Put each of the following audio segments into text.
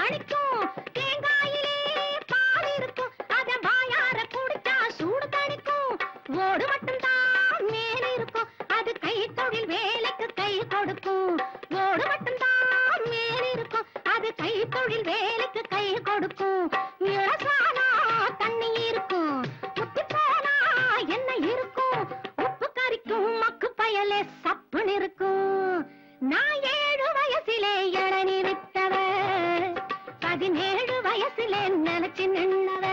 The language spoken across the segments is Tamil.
தணிக்கும். தேங்காயிலே பால் இருக்கும், அத வாயார குடிச்சா சூடு தணிக்கும். ஓடு மட்டும் தான் மேல இருக்கும், அது கை தொழில் வேலைக்கு கை கொடுக்கும். ஓடு மட்டும் தான் மேல இருக்கும், அது கை தொழில் வேலைக்கு கை கொடுக்கும். இளசானா தண்ணி இருக்கும், முத்தி போனா என்ன இருக்கும்? உப்பு கறிக்கும் மக்கு பயலே சப்புன்னு இருக்கும். நான் 7 வயசிலே இளநீ வித்தவ, 17 வயசிலே நினைச்சு நின்னவ.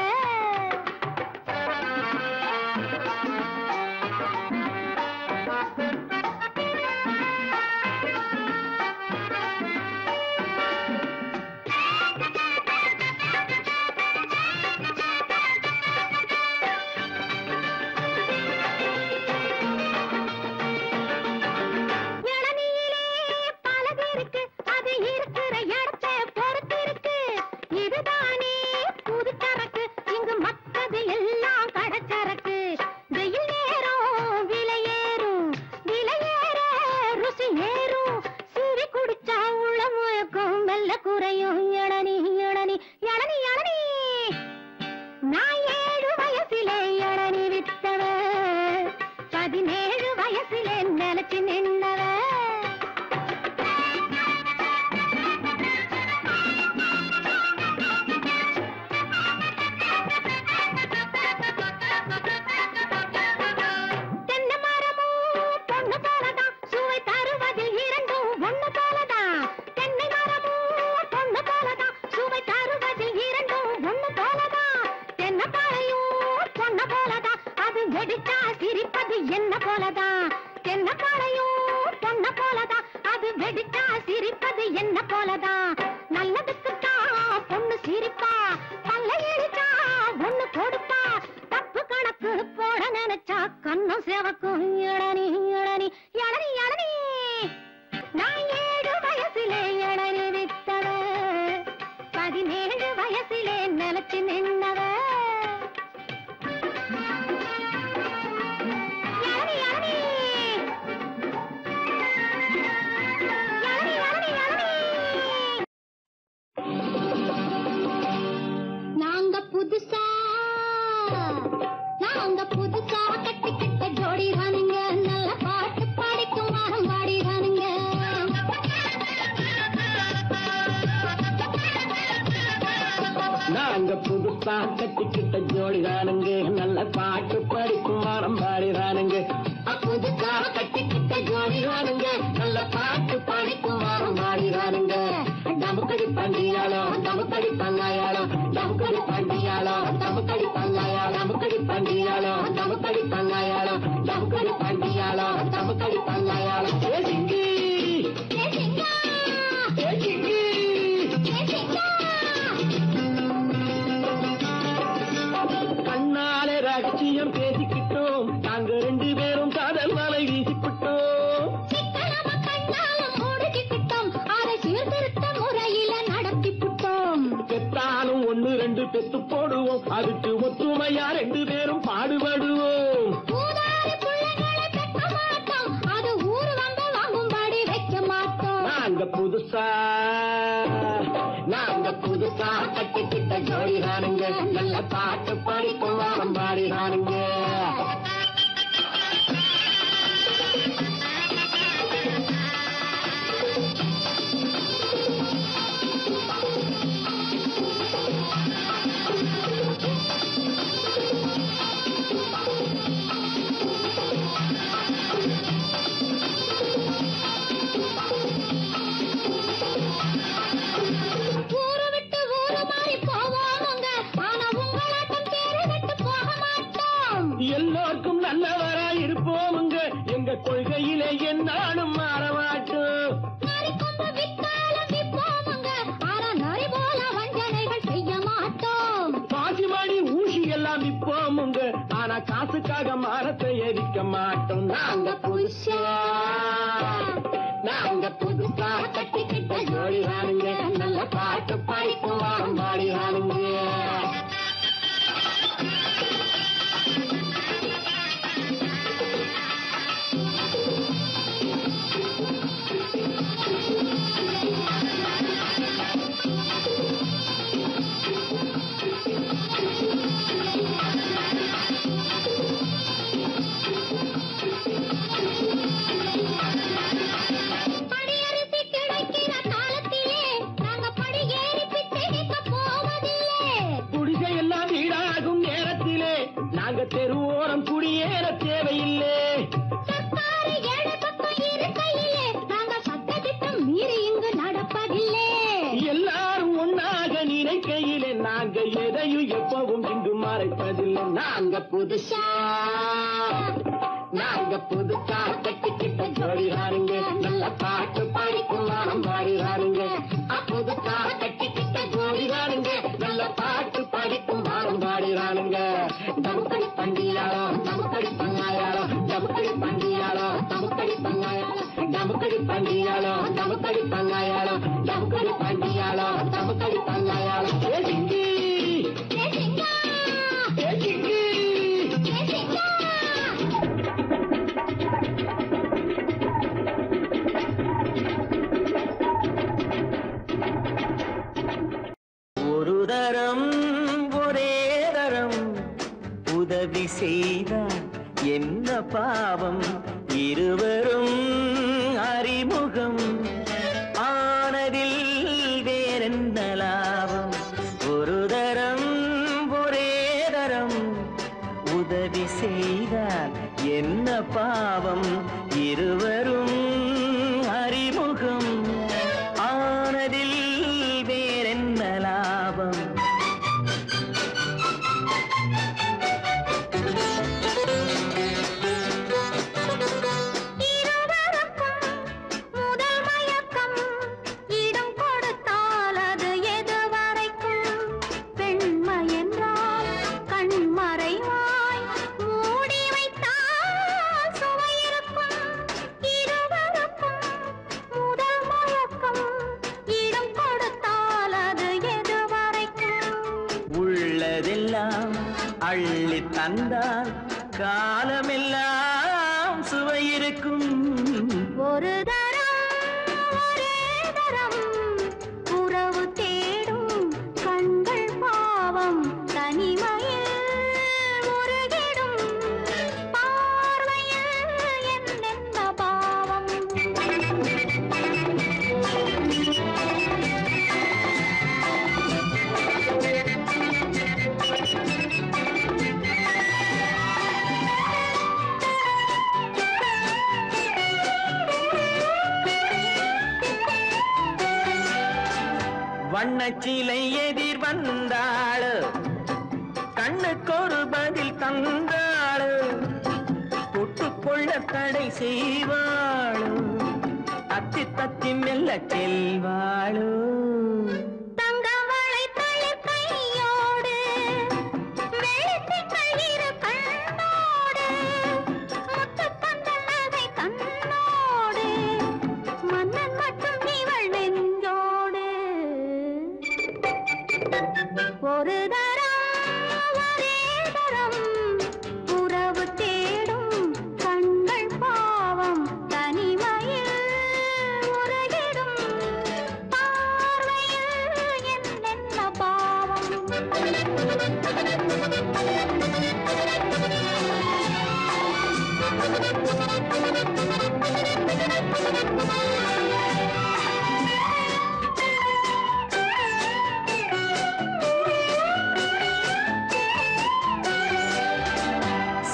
கட்டிக்கிட்ட ஜோடிதானுங்க, நல்ல பாட்டு படிக்கும் வாரம் பாடிதானுங்க. புதுசா கட்டிக்கிட்ட ஜோடிதானுங்க, நல்ல பாட்டு படிக்கும் வாரம் பாடிதானுங்க. டமுக்கடி பண்டியாளோ டமுக்கடி பங்காயாளோ, டமுக்கடி பண்டியாளோ டமுக்கடி பங்காயாளோ, டமுக்கடி பண்டியாளோ டமுக்கடி பங்காயாளோ, டமுக்கடி பண்டியாளோ டமுக்கடி பங்காயாளோ. கண்ணாலே ரகசியம் பேசிக்கிட்டோம், நாங்க 2 பேரும் காதல் வலை வீசிக்கிட்டோம். பெற்றாலும் 1 2 பெத்து போடுவோம், அதுக்கு ஒத்துமையா 2 பேரும் பாடுபடுவோம். நாங்க புதுசா கட்டிக்கிட்ட ஜோடிதானுங்க, நல்ல பாட்டு படிக்கும் வாரம் பாடிதானுங்க. எல்லோருக்கும் நல்லவரா இருப்போமுங்க, எங்க கொள்கையிலே என்னாலும் மாறமாட்டோம். பாசிமணி ஊசி எல்லாம் விற்போமுங்க, ஆனா காசுக்காக மரத்தை எரிக்க மாட்டோம். நாங்க புதுசா கட்டிக்கிட்ட ஜோடிதானுங்க, நல்ல பாட்டு படிக்கும் வாரம் பாடிதானுங்க. நாங்க தெருவோரம் குடியேற தேவையில்லை. சர்க்காரு ஏழை பக்கம் இருக்கையிலே நாங்க சட்டத்திட்டம் மீறி இங்கு நடப்பதில்லை. எல்லாரும் ஒன்னாக நினைக்கையிலே நாங்க எதையும் எப்பவும் இங்கு மறைப்பதில்லை. நாங்க புதுசா கட்டிக்கிட்ட ஜோடிதானுங்க, நல்ல பாட்டு பாடிக்கும் வாரம் பாடிதானுங்க. புதுசா கட்டிக்கிட்ட ஜோடிதானுங்க, நல்ல பாட்டு பாடிக்கும் வாரம் பாடிதானுங்க. தமுக்கடி பண்டியாளோ தமுக்கடி பங்காயாளோ, தமுக்கடி பண்டியாளோ தமுக்கடி பங்காயாளோ, தமுக்கடி பண்டியாளோ தமுக்கடி பங்காயாளோ, தமுக்கடி பண்டியாளோ தமுக்கடி பங்காயாளோ. ஒரு தரம் ஒரே தரம் உதவி செய்தார் என்ன பாவம், இருவரும் அறிமுகம் ஆனதில் வேறென்ன லாபம். ஒரு தரம் ஒரே தரம் உதவி செய்தார் என்ன பாவம், இருவரும் அறிமுகம் ஆனதில் வேறென்ன லாபம். அள்ளி தந்தால் காலமெல்லாம் சுவையிருக்கும். ஒரு தரம் ஒரே தரம் உறவு தேடும் கண்கள் பாவம், தனிமையில் உருகிடும் பார்வையில் என்னென்ன பாவம். வண்ணச்சிலை எதிர் வந்தாள், கண்ணுக்கொரு பதில் தந்தாள், தொட்டுக்கொள்ள தடை செய்வாள், தத்தி தத்தி மெல்ல செல்வாள். ஒரு தரம் ஒரே தரம் உறவு தேடும் கண்கள் பாவம், தனிமையில் உருகிடும் பார்வையில் என்னென்ன பாவம்.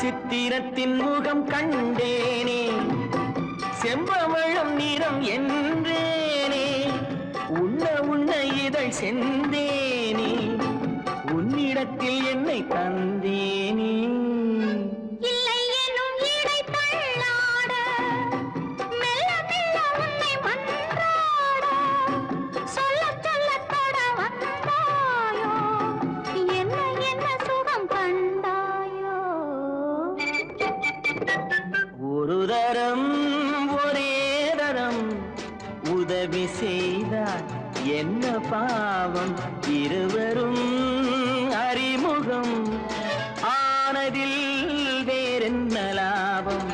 சித்திரத்தின் முகம் கண்டேனே, செம்பவளம் நிறம் என்றேனே, உண்ண உண்ண இதழ் செந்தேனே, உன்னிடத்தில் என்னை தந்தேனே. இல்லை எனும் இடை தள்ளாட மெல்ல மெல்ல உன்னை மன்றாட, சொல்ல சொல்ல தொட வந்தாயோ, என்ன என்ன சுகம் கண்டாயோ. ஒரு தரம் ஒரே தரம் உதவி செய்தார் என்ன பாவம், இருவரும் அறிமுகம் ஆனதில் வேறென்ன லாபம்.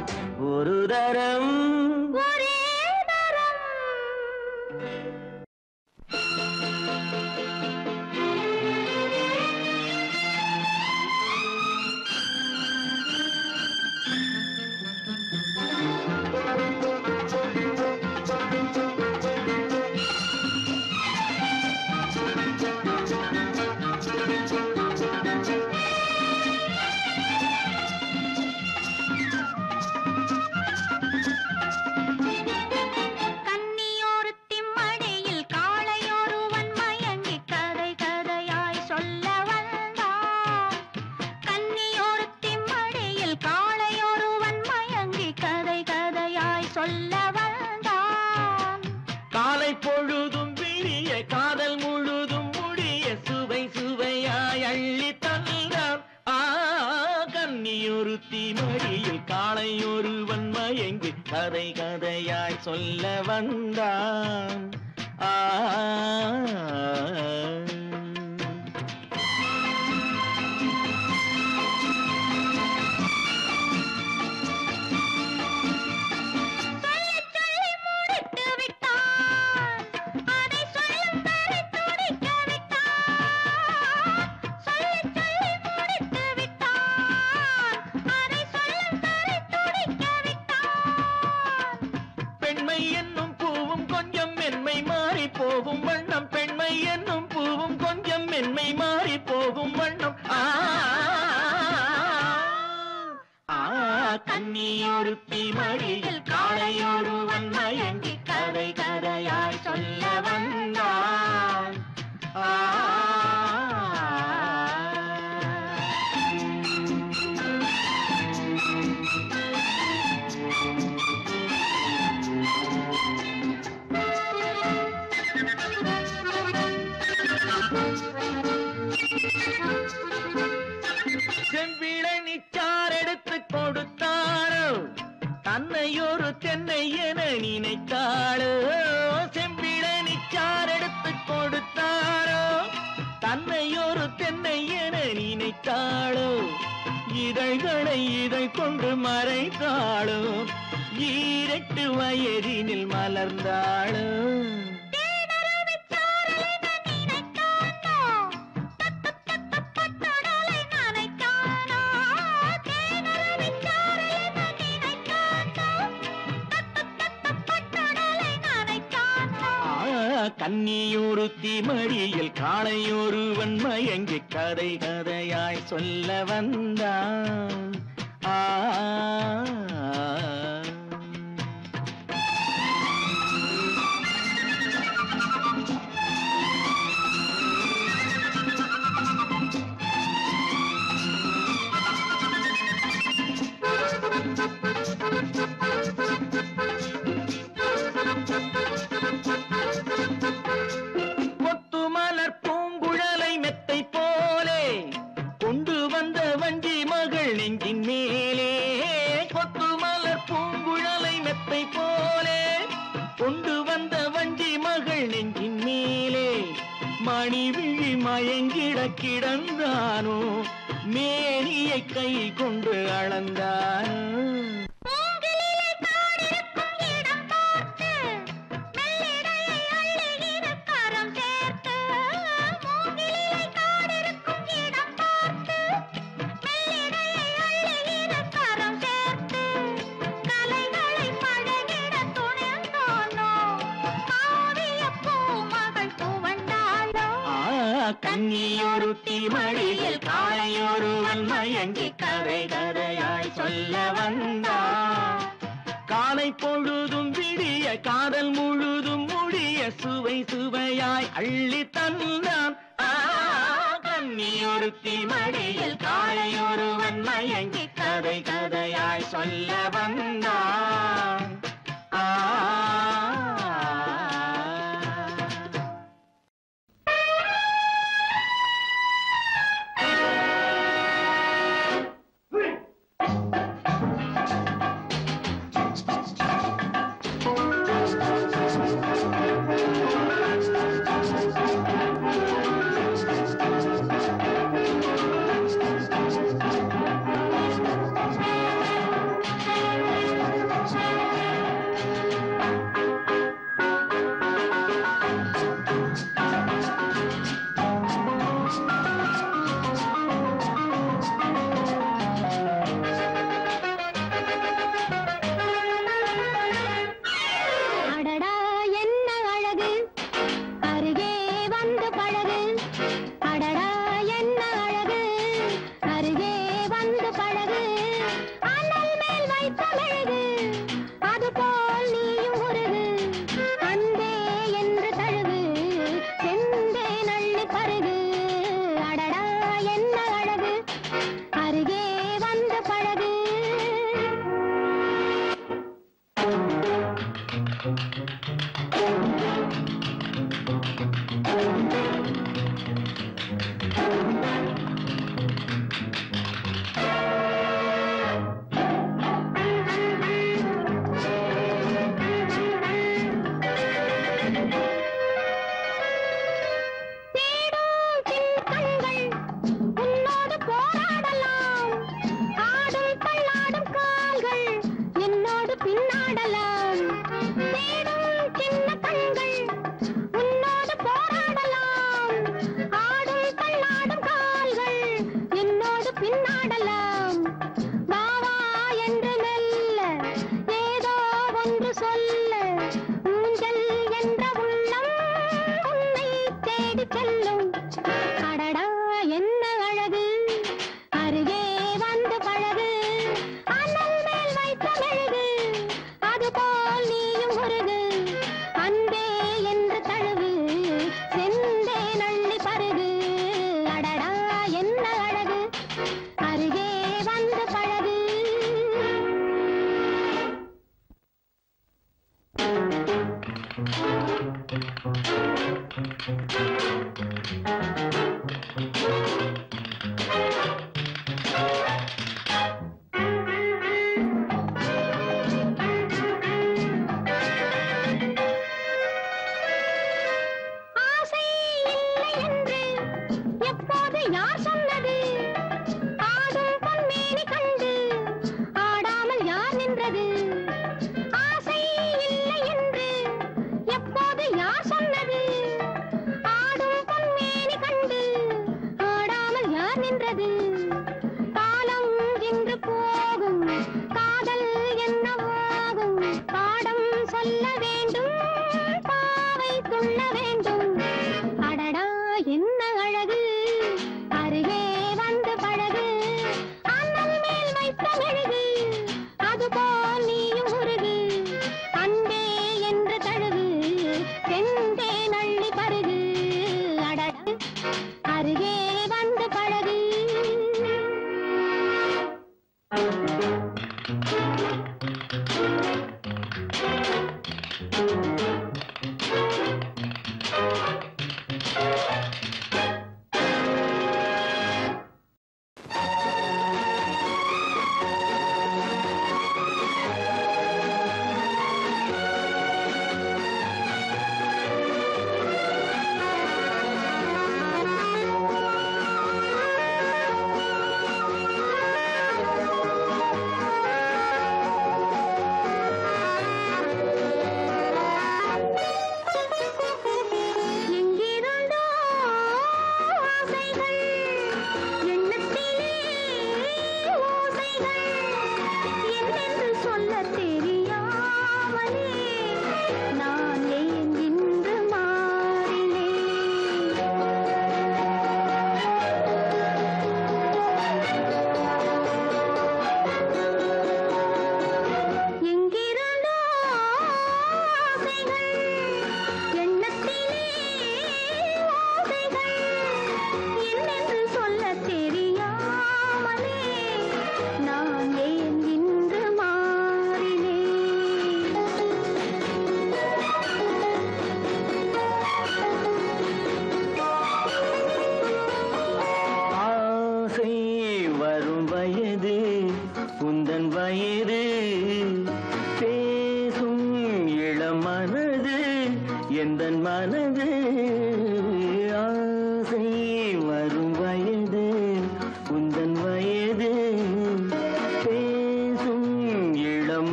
ஒரு தரம் ஒரே தரம். சொல்ல வந்தான். காலை பொழுதும் விழிய காதல் முழுதும் முடிய சுவை சுவையாய் அள்ளி தந்தான். கன்னியொருத்தி மடியில் காளை ஒருவன் மயங்கி கதை கதையாய் சொல்ல வந்தான். போகும் வண்ணம் பெண்மை என்னும் பூவும் கொஞ்சம் மென்மை மாறி போகும் வண்ணம். கன்னியொருத்தி மடியில் காளையொருவன் மயங்கி கதை கதையாய் சொல்ல வந்தான். செம்பிழனிச்சார் எடுத்து கொடுத்தாரோ தன்னையொரு தென்னை என நினைத்தாளோ. செம்பிழனிச்சார் எடுத்து கொடுத்தாரோ தன்னையொரு தென்னை என நினைத்தாளோ. இதழ்களை இதழ் கொண்டு மறைத்தாளோ. 8 வயதினில் மலர்ந்தாளோ. கன்னியொருத்தி மடியில் காளையொருவன் மயங்கி கதை கதையாய் சொல்ல வந்தான். நெஞ்சின் மேலே கொத்து மலர் பூங்குழலை மெத்தை போலே கொண்டு வந்த வஞ்சி மகள் நெஞ்சின் மேலே மணிவிழி மயங்கிட கிடந்தானோ. மேனியை கை கொண்டு அளந்தானோ. கன்னியொருத்தி மடியில் காளையொருவன் மயங்கி கதை கதையாய் சொல்ல வந்தான். காலை பொழுதும் விடிய காதல் முழுதும் முடிய சுவை சுவையாய் அள்ளி தந்தான். கன்னியொருத்தி மடியில் காளையொருவன் மயங்கி கதை கதையாய் சொல்ல வந்தான்.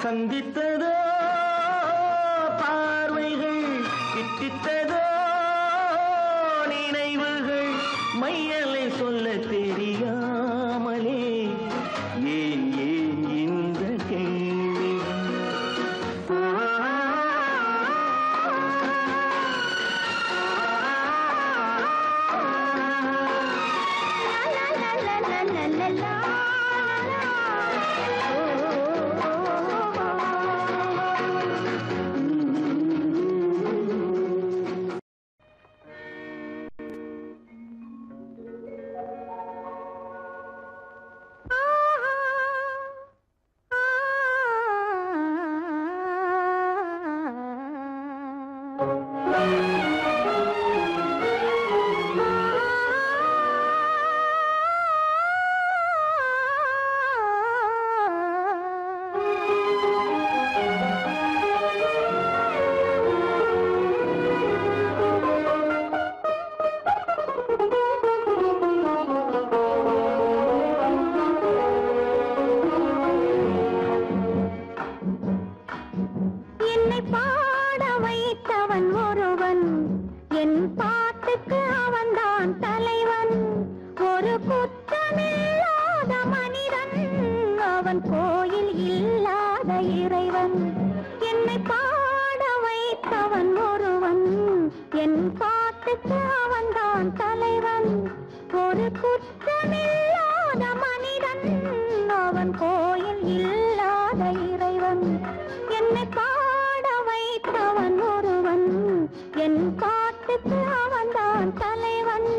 சந்தித்ததோ பார்வைகள், கிட்டித்ததோ நினைவுகள், மையலை சொல்ல தெரியாமலே ஏன் ஏன் இந்த கேள்வி? அவன் கோயில் இல்லாத இறைவன் என்னை பாட வைத்தவன் ஒருவன் என் பாட்டுக்கு அவன்தான் தலைவன் ஒரு குற்றமில்லாத மனிதன் அவன் கோயில் இல்லாத இறைவன் என்னை பாட வைத்தவன் ஒருவன் என் பாட்டுக்கு அவன்தான் தலைவன்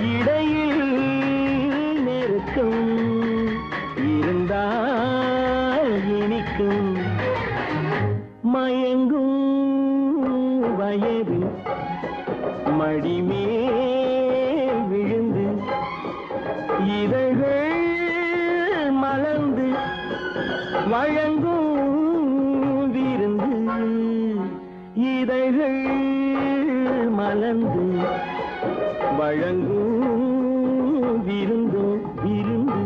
இடையில் நெருக்கம் இருந்தால் இருக்கும் மயங்கும் வயது மடிமேல் விழுந்து இதழ்கள் மலர்ந்து வழங்கும் விருந்து இதழ்கள் மலர்ந்து வழங்கும் விருந்து விருந்து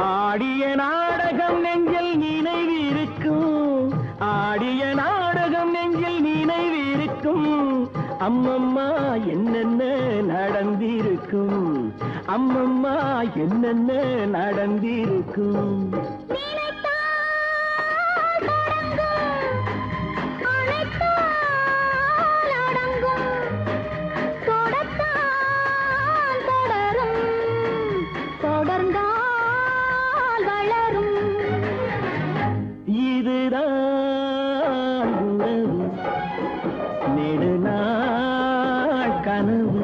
ஆடிய நாடகம் நெஞ்சில் நினைவிருக்கும் ஆடிய நாடகம் நெஞ்சில் நினைவிருக்கும் அம்மம்மா என்னென்ன நடந்திருக்கும் அம்மம்மா என்னென்ன நடந்திருக்கும் இதுதான் உறவு நெடுநாள் கனவு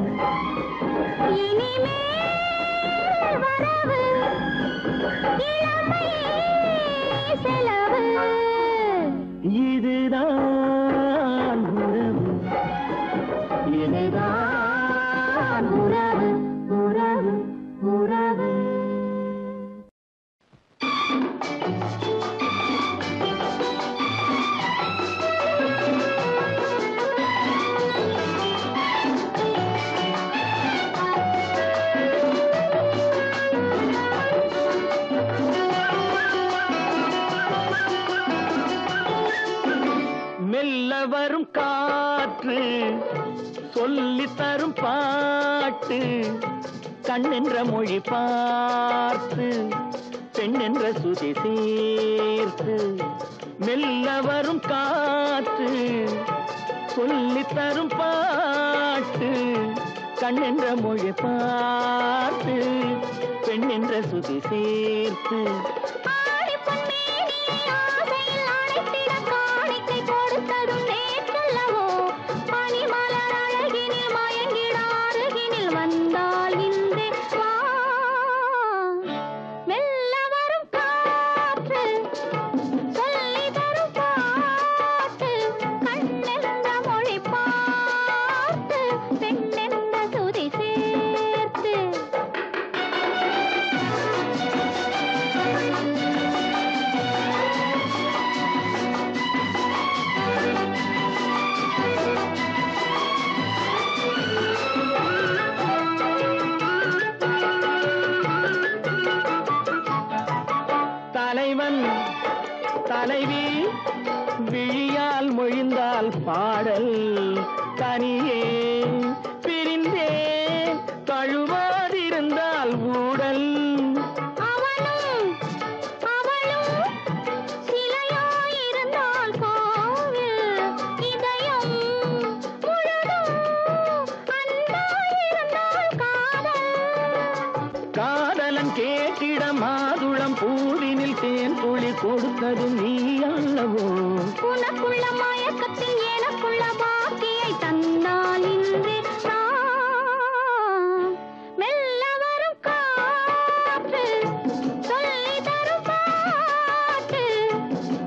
இதுதான் உறவு இதுதான் உறவு உறவு உறவு மெல்ல வரும் காற்று சொல்லித் தரும் பாட்டு கண்ணென்ற மொழி பார்த்து பெண்ணென்ற சுதி சேர்த்து மெல்ல வரும் காற்று சொல்லித் தரும் பாட்டு கண்ணென்ற மொழி பார்த்து பெண்ணென்ற சுதி சேர்த்து தலைவன் தலைவி விழியால் மொழிந்தால் பாடல் தனியே பிரிந்தே தழுவாதிருந்தால் ஊடல் காதலன் கேட்டிட மாதுளம் பூவினில் தேன் துளி கொடுத்தது நீ அல்லவோ உனக்குள்ள மயக்கத்தில் எனக்குள்ள பாக்கியை தந்தால் இன்றே மெல்ல வரும் காற்று சொல்லி தரும் பாட்டு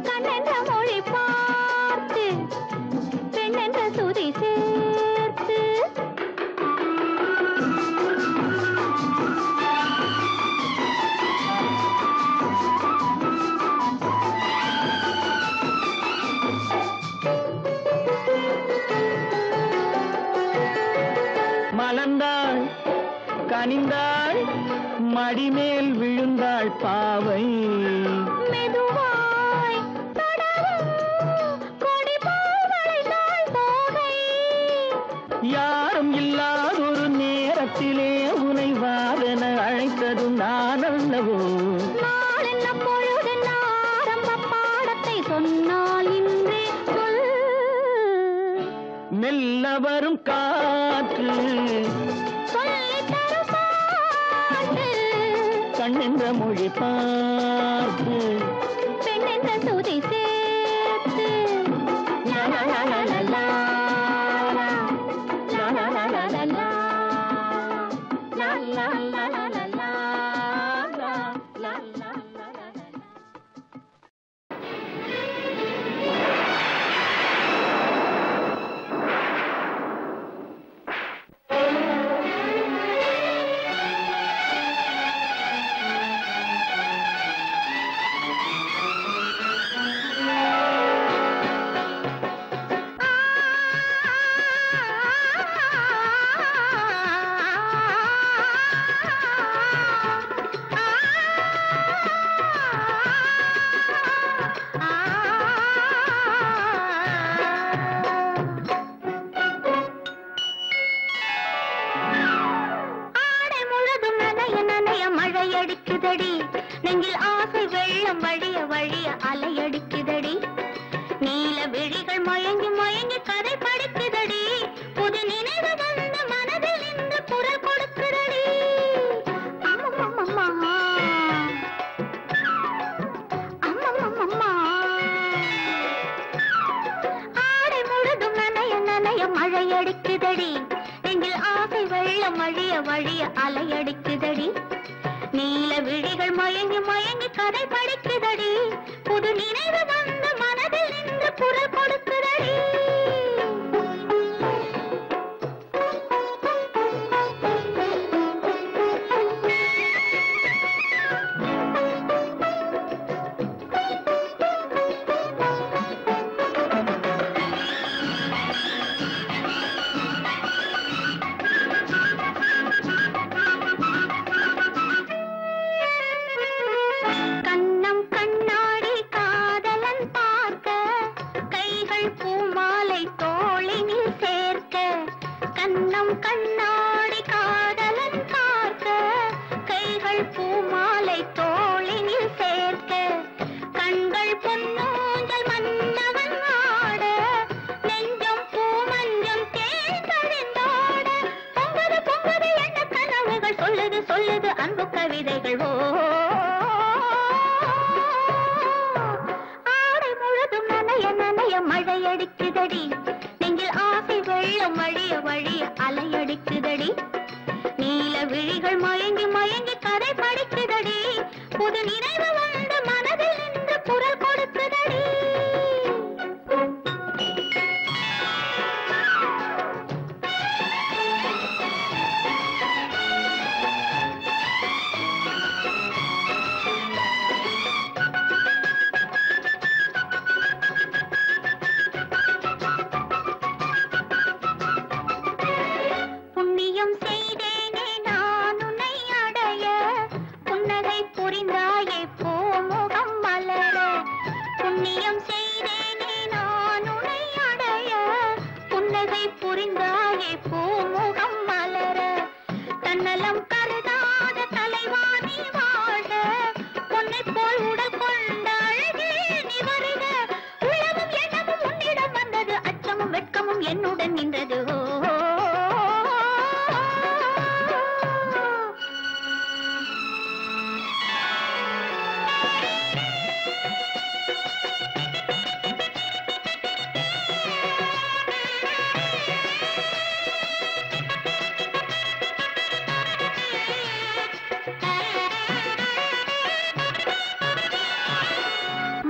கண்ணென்ற மொழி பார்த்து பெண்ணென்ற சுதி சேர்த்து மலர்ந்தாள் கனிந்தாள் மடிமேல் விழுந்தாள் பாவை மெதுவாய் தடவும் என்றும் நான் அல்லவோ. நாள் என்ன பொழுதென்ன ஆரம்ப பாடத்தை சொன்னால் இன்றே சொல். மெல்ல வரும் காற்று சொல்லித் தரும் பாட்டு. கண்ணென்ற மொழி பார்த்து பெண்ணென்ற சுதி சேர்த்து. லா லா லா லா லா லா. லா லா லா லா லா லா. லா லா லா லா லா லா. லா லா லா லா லா. ஆடை முழுதும் நனைய நனைய மழையடிக்குதடி. நெஞ்சில் ஆசை வெள்ளம் வழிய வழிய அலையடிக்குதடி. நீல விழிகள் மயங்கி மயங்கி கதை படிக்குதடி. புது நினைவு வந்த மனதில் இந்த குரல் கொடுக்குதடி. அம்மம்மம்மா. அம்மம்மம்மா. ஆடை முழுதும் நனைய நனைய மழையடிக்குதடி. நெஞ்சில் ஆசை வெள்ளம் வழிய வழிய அலையடிக்குதடி. நீல விழிகள் மயங்கி மயங்கி கதை படிக்குதடி. புது நினைவு வந்த மனதில் நின்று குரல் கொடுக்குதடி. கண்ணம் கண்ணாடி காதலன் பார்க்க. கைகள் பூமாலை தோளினில் சேர்க்க. கண்ணம் கண்ணாடி காதலன் பார்க்க. கைகள் பூமாலை தோளினில் சேர்க்க. கண்கள் பொன்னூஞ்சல் மன்னவன் ஆட. நெஞ்சம் பூமஞ்சம் தேய்ந்தழிந்தாட. பொங்குது பொங்குது எண்ண கனவுகள் சொல்லுது சொல்லுது அன்பு கவிதைகள். ஓ ஆடை முழுதும் நனைய நனைய மழையடிக்குதடி. நெஞ்சில் ஆசை வெள்ளம் வழிய வழிய அலையடிக்குதடி. நீல விழிகள் மயங்கி மயங்கி கதை படிக்குதடி. புது நினைவு வந்த மனதில் நின்று குரல் கொடுக்குதடி. புண்ணியம் செய்தேனே நான் உன்னை அடைய. புன்னகை புரிந்தாயே பூமுகம் மலர. புண்ணியம் செய்தேனே நான் உன்னை அடைய. புன்னகை புரிந்தாயே பூமுகம் மலர. தன்னலம் கருதாத தலைவாணி வாழ. பொன்னை போல் உடல் கொண்ட அழகே நீ வருக. உள்ளமும் எண்ணமும் உன்னிடம் வந்தது. அச்சமும் வெட்கமும் என்னுடன் நின்றது. ஓ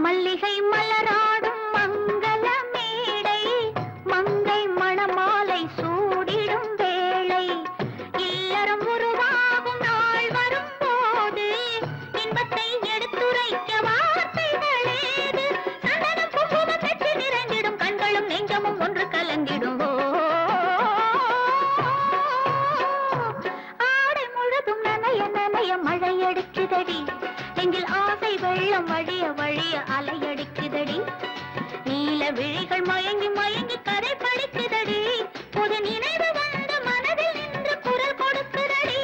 மல்லிகை மலராடும் மங்கள மேடை. மங்கை மணமாலை சூடிடும் வேளை. இல்லறம் உருவாகும் நாள் வரும்போது இன்பத்தை எடுத்துரைக்க வார்த்தைகளேது. சந்தனம் குங்குமம் பெற்று நிறைந்திடும் கண்களும் நெஞ்சமும் ஒன்று கலந்திடும். ஆடை முழுதும் நனைய நனைய மழையடிக்குதடி. நெஞ்சில் ஆசை வெள்ளம் வழிய வழிய அலையடிக்குதடி. நீல விழிகள் மயங்கி மயங்கி கதை படிக்குதடி. புது நினைவு வந்த மனதில் நின்று குரல் கொடுக்குதடி.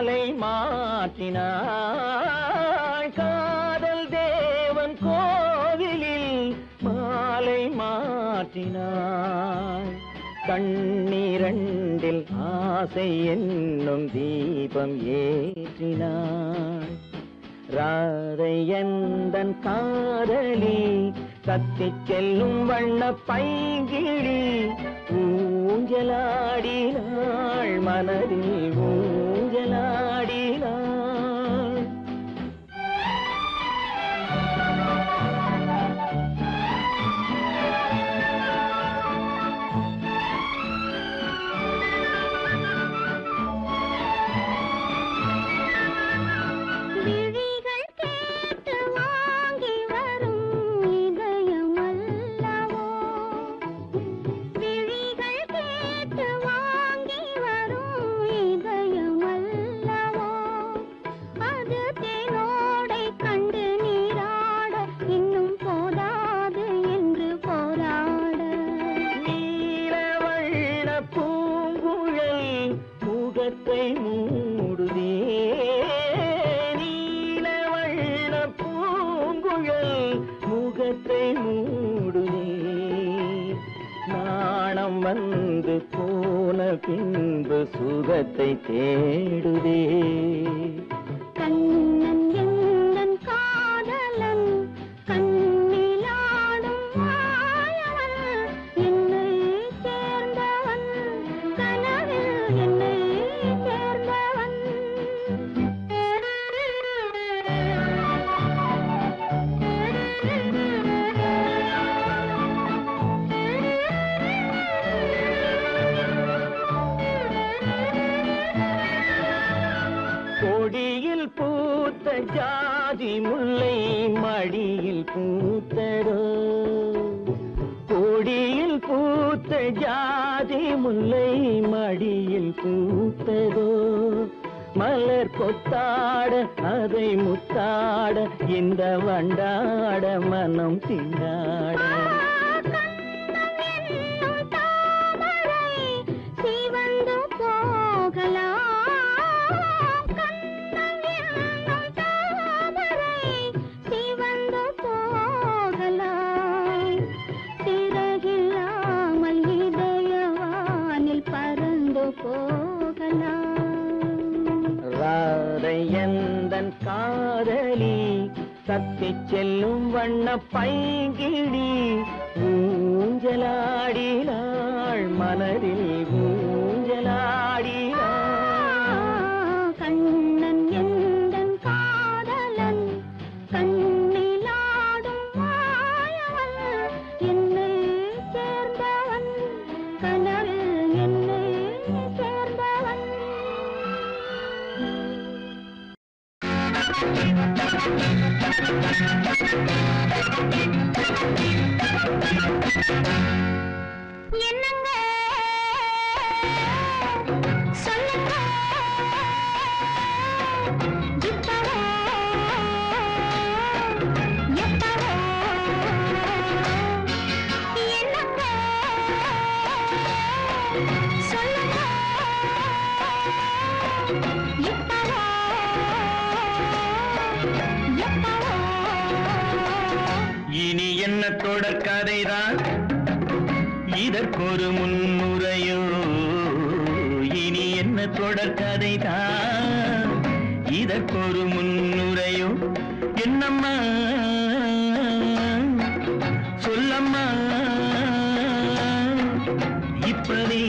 மாலை மாற்றினாள் காதல் தேவன் கோவிலில் மாலை மாற்றினாள் கண்ணீரண்டில் ஆசை என்னும் தீபம் ஏற்றினாள் ராதை எந்தன் காதலி கத்திச் செல்லும் வண்ண பைங்கிழி ஊஞ்சலாடினாள் மனதில் ஊஞ்சலாடினாள் விழிகள் கேட்டு வாங்கி வரும் இதயம் அல்லவோ விழிகள் கேட்டு வாங்கி வரும் இதயம் அல்லவோ அது தேனோடை கண்டு நீராட இன்னும் போதாது என்று போராட நீலவண்ண பூங்குழல் முகத்தை மூடுதே நீலவண்ண பூங்குழல் முகத்தை மூடுதே நாணம் வந்து போன பின்பு சுகத்தை தேடுதே கண்ணன் எந்தன் காதலன் கண்ணிலாடும் மாயவன் என்னை சேர்ந்தவன் கனவில் என்னை சேர்ந்தவன் கொடியில் பூத்த ஜாதி முல்லை மடியில் பூத்ததோ கொடியில் பூத்த ஜாதி முல்லை மடியில் பூத்ததோ மலர் கொத்தாட அதை முத்தாட இந்த வண்டாட மனம் திண்டாட கண்ணன் என்னும் தாமரை சிவந்து போகலாம் கண்ணன் என்னும் தாமரை சிவந்து போகலாம் சிறகில்லாமல் இதயவானில் பறந்து போகலாம் ராதை எந்தன் காதலி கத்திச் செல்லும் வண்ண பைங்கிழி ஊஞ்சலாடினாள் மனதில் ஊஞ்சலாடினாள் கண்ணன் எந்தன் காதலன் கண்ணிலாடும் மாயவன் என்னை சேர்ந்தவன் கனவில் என்னை சேர்ந்தவன் என்னங்க சொல்லுங்க இப்பவோ எப்பவோ என்னங்க சொல்லுங்க இப்பவோ எப்பவோ இனி என்ன தொடர்கதைதான் இதற்கொரு முன்னுரையோ இனி என்ன தொடர்கதைதான் இதற்கொரு முன்னுரையோ என்னம்மா சொல்லம்மா இப்பவே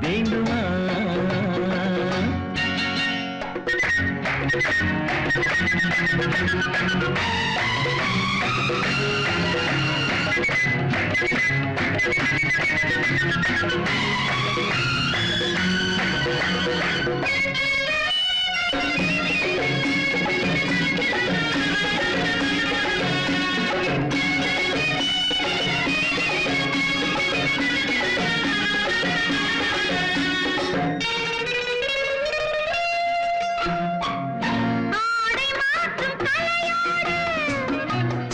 வேண்டுமா ஆடை மாற்றும் கலையோடு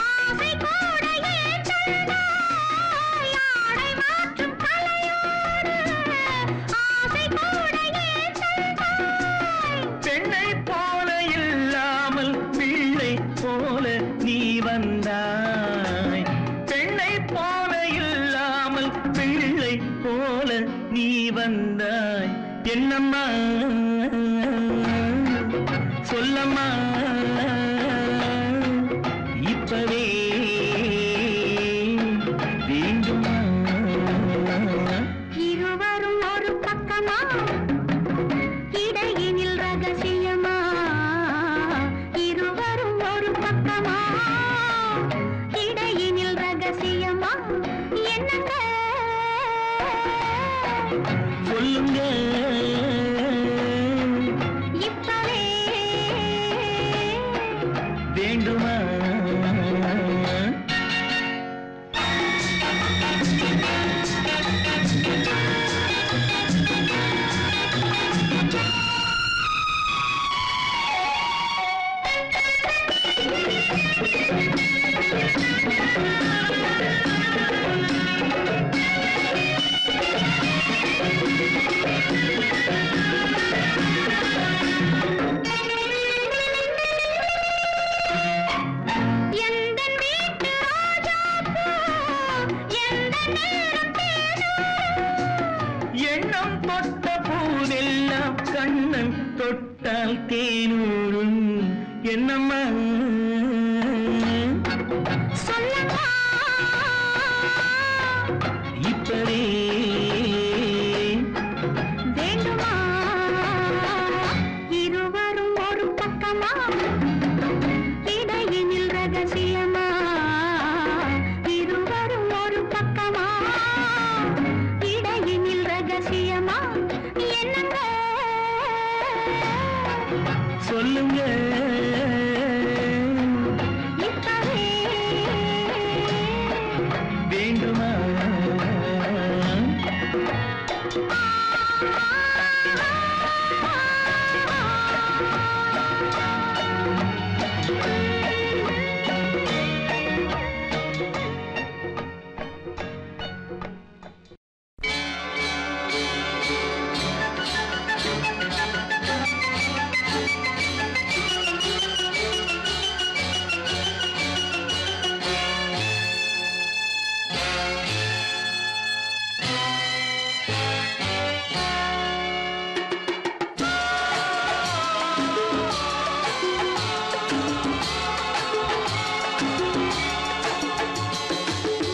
ஆசை கூட ஏற்றந்தாய் ஆடை வந்தாய் என்னம்மா சொல்லம்மா இப்பவே வேண்டுமா இருவரும் ஒரு பக்கமா இடையினில் ரகசியமா இருவரும் ஒரு பக்கமா இடையினில் ரகசியமா என்னங்க சொல்லுங்க இப்பவே வேண்டுமா எந்தன் வீட்டு ரோஜாப்பூ எந்த நேரம் எண்ணம் தொட்ட போதெல்லாம் கண்ணன் தொட்டால் தேனூரும் என்னம்மா சொல்லம்மா இப்பவே வேண்டுமா இருவரும் ஒரு பக்கமா இடையினில் ரகசியமா இருவரும் ஒரு பக்கமா இடையினில் ரகசியமா என்னங்க சொல்லுங்க இப்பவே வேண்டுமா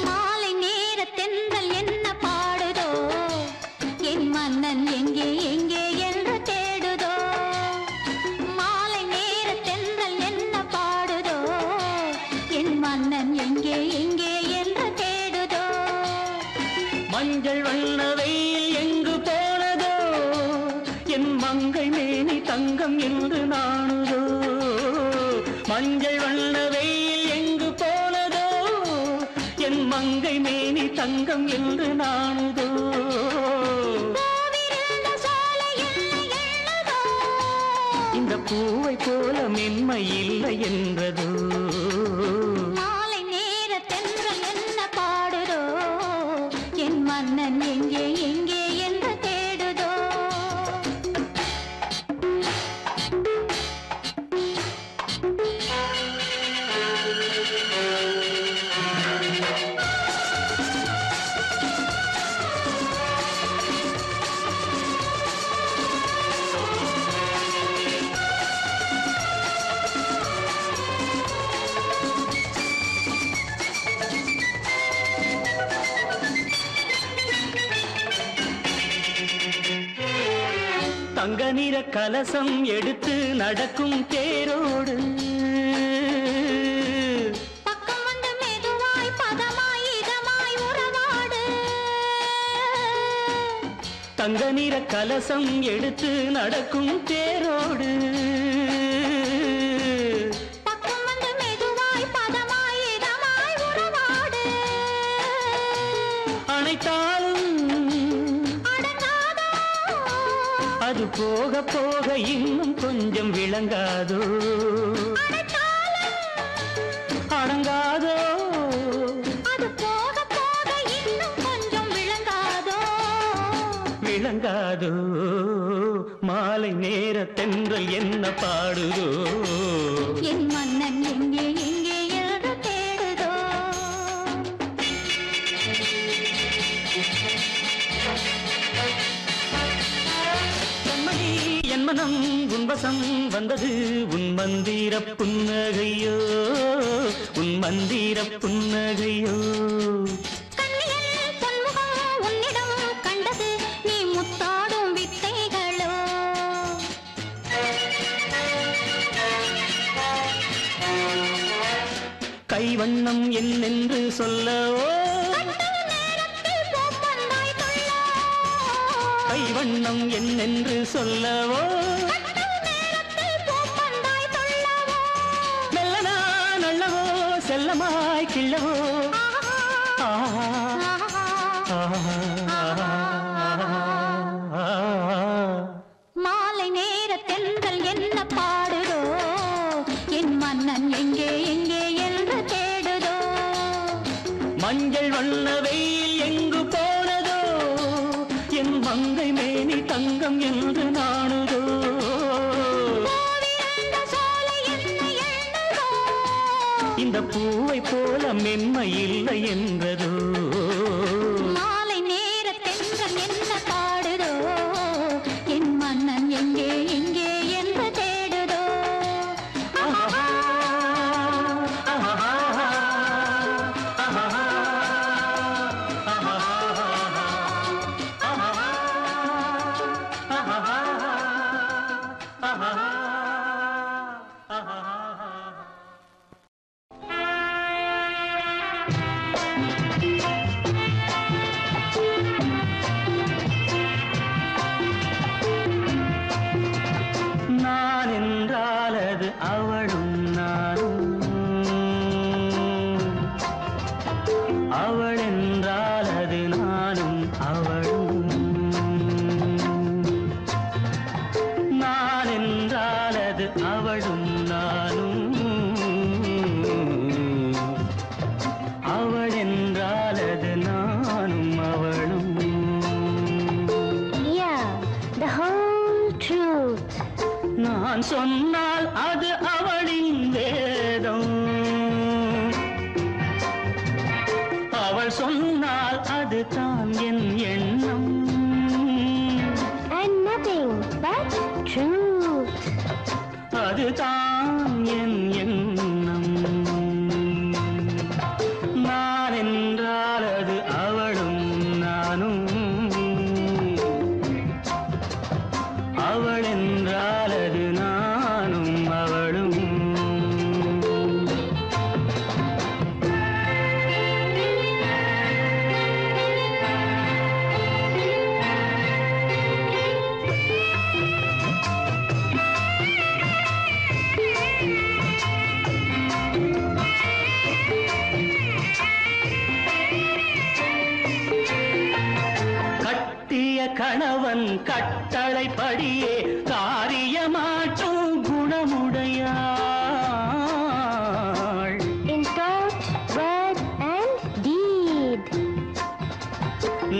மாலை நேர தென்றல் என்ன பாடுதோ என் மன்னன் எங்கே எங்கே என்று தேடுதோ மாலை நேர தென்றல் என்ன பாடுதோ என் மன்னன் எங்கே எங்கே என்று தேடுதோ மஞ்சள் வண்ண வெயில் எங்கு போனதோ என் மங்கை மேனி தங்கம் என்று நாணுதோ மஞ்சள் வண்ண வெயில் எங்கு போனதோ என் மங்கை மேனி தங்கம் என்று நாணுதோ பூவிருந்த சோலை என்ன எண்ணுதோ இந்த பூவை போல மென்மை இல்லை என்றதோ மாலை நேர தென்றல் என்ன பாடுதோ என் மன்னன் எங்கே எங்கே என்று தேடுதோ தங்க நிற கலசம் எடுத்து நடக்கும் தேரோடு பக்கம் வந்து மெதுவாய் பதமாய் இதமாய் உறவாடு தங்க நிற கலசம் எடுத்து நடக்கும் தேரோடு பக்கம் வந்து மெதுவாய் பதமாய் இதமாய் உறவாடு அனைத்தாலும் அடங்காதோ அது போக போக இன்னும் கொஞ்சம் விளங்காதோ அடங்காதோ அது போக போக இன்னும் கொஞ்சம் விளங்காதோ விளங்காதோ மாலை நேர தென்றல் என்ன பாடுதோ என் மன்னன் எங்கே எங்கே என்று தேடுதோ மனம் உன்வசம் வந்தது உன் மந்திர புன்னகையோ உன் மந்திர புன்னகையோ கண்ணியல் பொன்முகம் உன்னிடம் கண்டது நீ முத்தாடும் வித்தைகளோ கைவண்ணம் என்னென்று சொல்லவோ கைவண்ணம் என்னென்று சொல்லவோ மெல்லனா நல்லவோ செல்லமாய் கிள்ளவோ மாலை நேர தென்றல் என்ன பாடுதோ என் மன்னன் எங்கே எங்கே என்று தேடுதோ மஞ்சள் வண்ண வெயில் எங்கு போனதோ என் மங்கை மேனி தங்கம் என்று நாணுதோ இந்த பூவை போல மென்மை இல்லை என்றதோ மாலை நேர தென்றல் என்ன பாடுதோ என் மன்னன் எங்கே எங்கே என்று தேடுதோ நான் என்றால் அது அவளும் நானும் அவள் என்றால் அது நானும் அவளும் நான் என்றால் அது அவளும் நானும் அவள் என்றால் அது நானும் அவளும் The whole truth. நான் சொன்னால் அது அவளின் வேதம் அவள் சொன்னால் அது தான் என் எண்ணம் And nothing but truth. அது தான் என் எண்ணம் நான் என்றால் அது அவளும் நானும் அவள் என்றால் அது நானும் அவளும் கட்டிய கணவன் கட்டளைப்படியே காரியமாற்றும் குணமுடையாள் In thought, word and deed.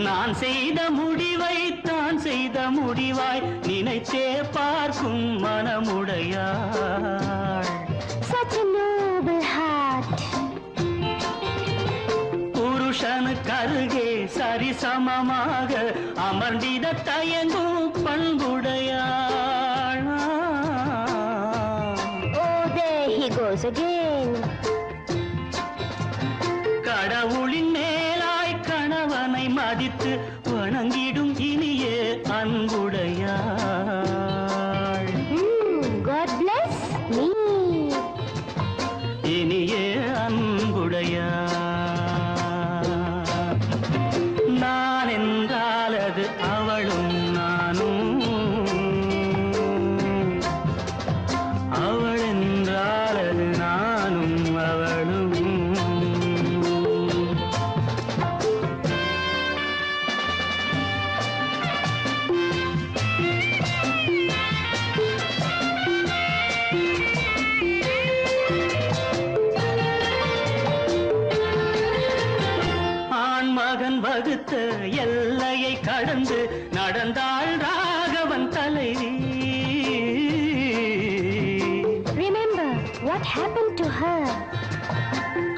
நான் செய்த முடிவை தான் செய்த முடிவாய் நினைத்தே பார்க்கும் மனமுடையாள் Such a noble heart. புருஷனுக்கருகே சரிசமமாக அமர்ந்திட தயங்கும் பண்புடையாள் Oh, there he goes again. கடவுளின் மேலாய் கணவனை மதித்து வணங்கிடும் இனிய அன்புடையாள் God bless me. இனிய அன்புடையாள் நான் என்றால் அது அவளும் நானும் அவள் என்றால் அது நானும் அவளும் ஆண்மகன் வகுத்த எல்லையை கடந்து நடந்தாள் ராகவன் தலைவி Remember what happened to her.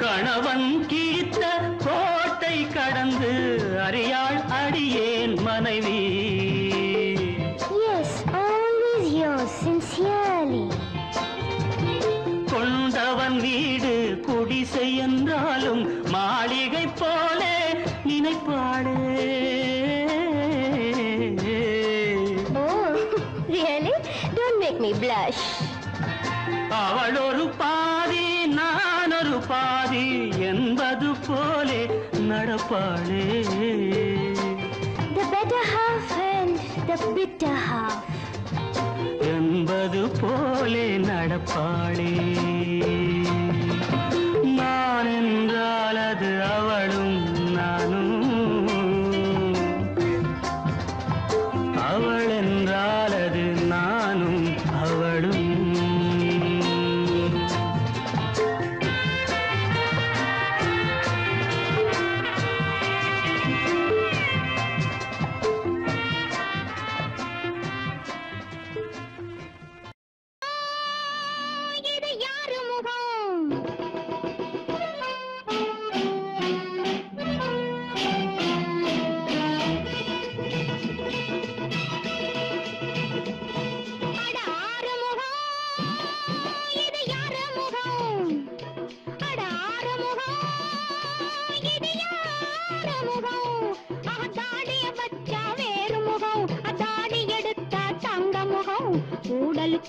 கணவன் கீழ்த்த கோட்டை கடந்து அறியாள் அடியேன் மனைவி Yes, always yours. Really? Don't make me blush. அவள் ஒரு பாதி நான் ஒரு பாதி என்பது போலே நடப்பாளே. The better half and the bitter half. என்பது போலே நடப்பாளே. நான் என்றால் அது அவளும் நானும், அவள் என்றால் அது நானும் அவளும்.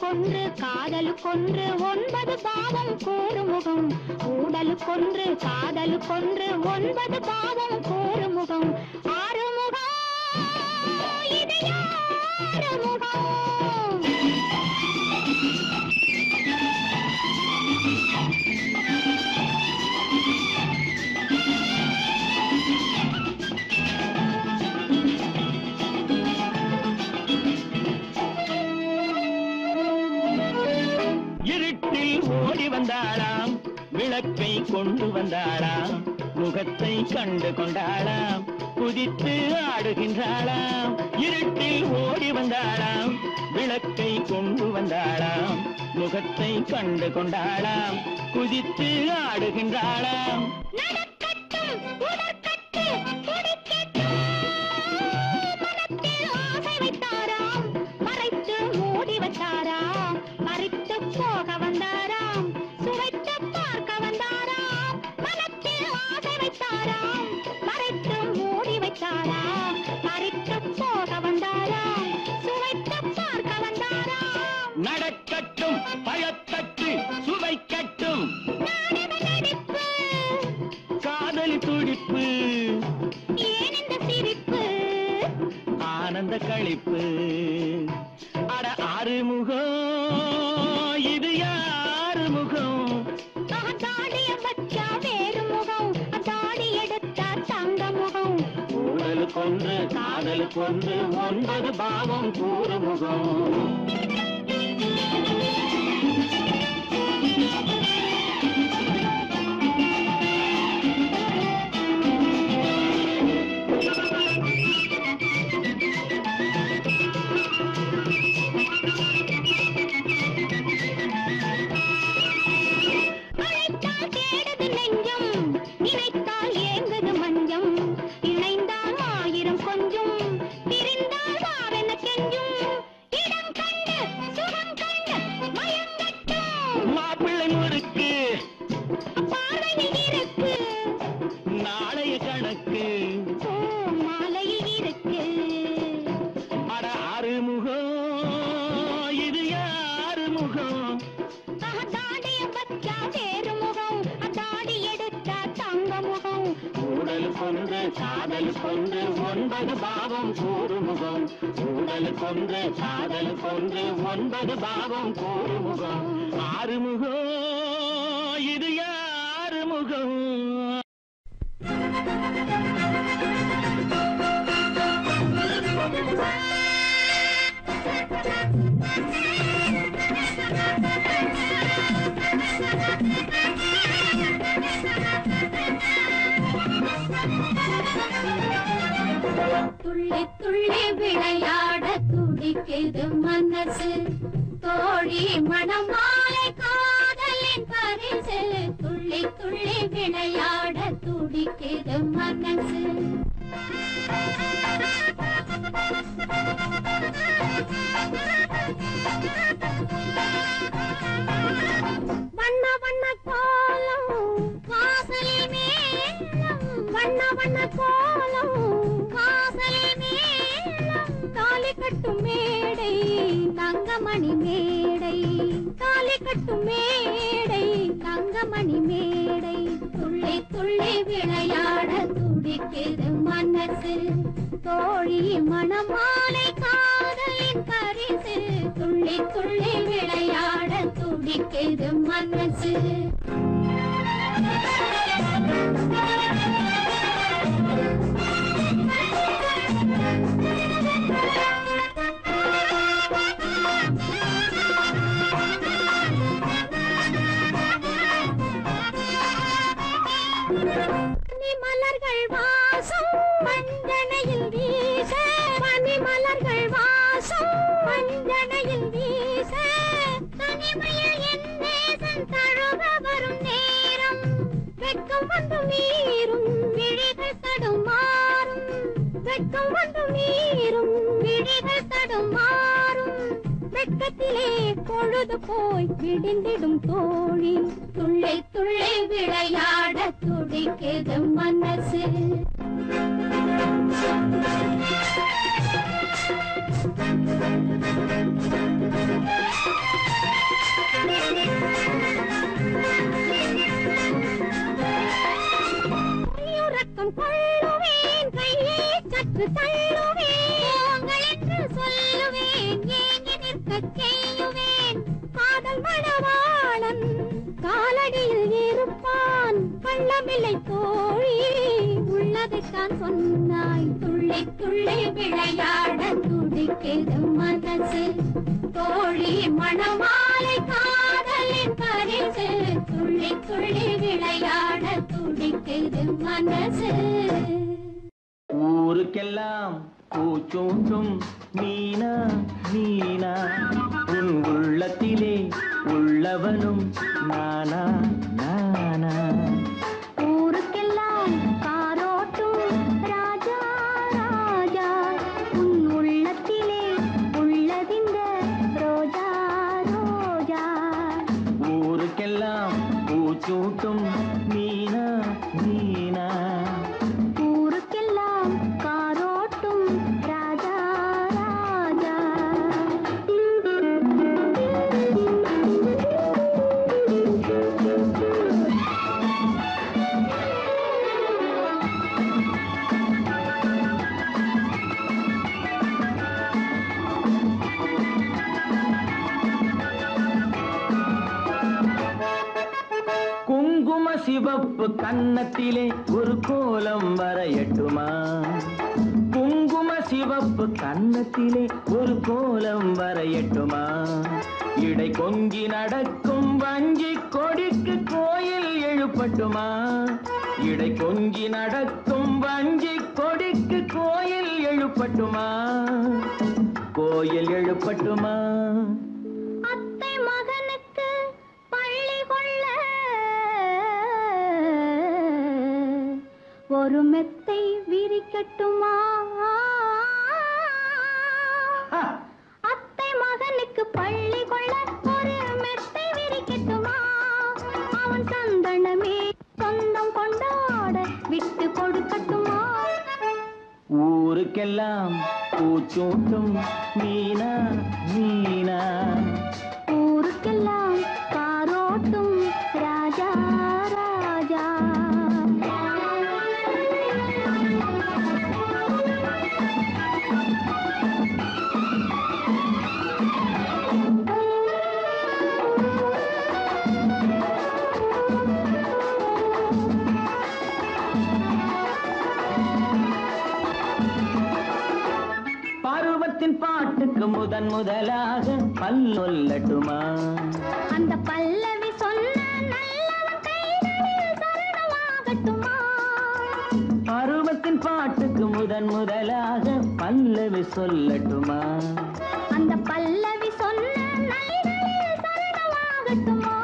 கொன்று காதல் கொன்று 9 பாவம் கூறுமுகம். ஊடல் கொன்று காதல் கொன்று 9 பாவம் கூறுமுகம். 6 முகம் இது யார் முகம்? வந்தாளாம், விளக்கை கொண்டு வந்தாளாம், முகத்தை கண்டு கொண்டாளாம், குதித்து ஆடுகின்றாளாம். இருட்டில் ஓடி வந்தாளாம், விளக்கை கொண்டு வந்தாளாம், முகத்தை கண்டு கொண்டாளாம், குதித்து ஆடுகின்றாளாம். நடக்கட்டும் பழத்தட்டு சுவைக்கட்டும், காதலி துடிப்பு, ஆனந்த களிப்பு. அட ஆறுமுகம் இது யாரு முகம்? ஊழல் கொன்று காதல் கொன்று 9 பாவம் கூறுமுகம். காதல் கொன்று 9 பாவம் கூறுமுகம். ஊடல் கொன்று காதல் கொன்று 9 பாவம் கூறுமுகம். ஆறுமுகம் இது யாரு முகம்? துள்ளி துள்ளி விளையாட துடிக்குது மனசு, தோழி மணமாலை காதலின் பரிசு. துள்ளி துள்ளி விளையாட துடிக்குது மனசு. வண்ண வண்ண கோலம் வாசலில் மேலும், வண்ண வண்ண கோலம் தங்கமணி மேடை தாலி கட்டும் மேடை தங்கமணி மேடை துள்ளி துள்ளி விளையாட துடிக்குது மனசு தோழி மணமாலை காதலின் பரிசு துள்ளி துள்ளி விளையாட துடிக்குது மனசு மலர்கள் வாசம் மஞ்சனையில் வீச பனிமலர்கள் வாசம் மஞ்சனையில் வீச தனிமையில் என் நேசன் தழுவ வரும் நேரம் வெட்கம் வந்து மீறும் விழிகள் தடுமாறும் வெட்கம் வந்து மீறும் விழிகள் தடுமாறும் வெட்கத்திலே பொழுது போய் விடிந்திடும் தோழி துள்ளி துள்ளி விளையாட துடிக்குது மனசு கையுறக்கம் கொள்ளுவேன் கையை சற்று தள்ளுவேன் என்று சொல்லுவேன் ஏங்கி நிற்க செய்யுவேன் காதல் மணவாளன் காலடியில் இருப்பான் கள்ளமில்லை தோழி உள்ளதைத்தான் சொன்னாய் துள்ளி துள்ளி விளையாட துடிக்குது மனசு தோழி மணமாலை காதலின் பரிசு துள்ளி துள்ளி விளையாட துடிக்குது மனசு ஊருக்கெல்லாம் பூச்சூட்டும் மீனா மீனா உன் உள்ளத்திலே உள்ளவனும் நானா நானா ஊருக்கெல்லாம் காரோட்டும் ராஜா ராஜா உன் உள்ளத்திலே உள்ளதிந்த ரோஜா ரோஜா ஊருக்கெல்லாம் பூச்சூட்டும் மீனா மீனா ஊருக்கெல்லாம் காரோட்டும் ராஜா ராஜா குங்கும சிவப்பு கன்னத்திலே ஒரு கோலம் வரையட்டுமா குங்கும சிவப்பு கன்னத்திலே ஒரு கோலம் வரையட்டுமா இடை கொஞ்சி நடக்கும் வஞ்சி கொடிக்கு கோயில் எழுப்பட்டுமா இடை கொஞ்சி நடக்கும் வஞ்சி கொடிக்கு கோயில் எழுப்பட்டுமா கோயில் எழுப்பட்டுமா அத்தை மகனுக்கு பள்ளி கொள்ள ஒரு மெத்தை விரிக்கட்டுமா அத்தை மகனுக்கு பள்ளி கொள்ள ஒரு மெத்தை விரிக்கட்டுமா அவன் சந்தனமே சொந்தம் கொண்டாட விட்டு கொடுக்கட்டுமா ஊருக்கெல்லாம் பூச்சூட்டும் மீனா மீனா ஊருக்கெல்லாம் காரோட்டும் ராஜா ராஜா பருவத்தின் பாட்டுக்கு முதன் முதலாக பல்லொல்லட்டுமா அந்த பல்லவி சொன்ன நல்லவன் கைகளில் சரணமாகட்டுமா பருவத்தின் பாட்டுக்கு முதன் முதலாக பல்லவி சொல்லட்டுமா அந்த பல்லவி சொன்ன நல்லவனில் சரணமாகட்டுமா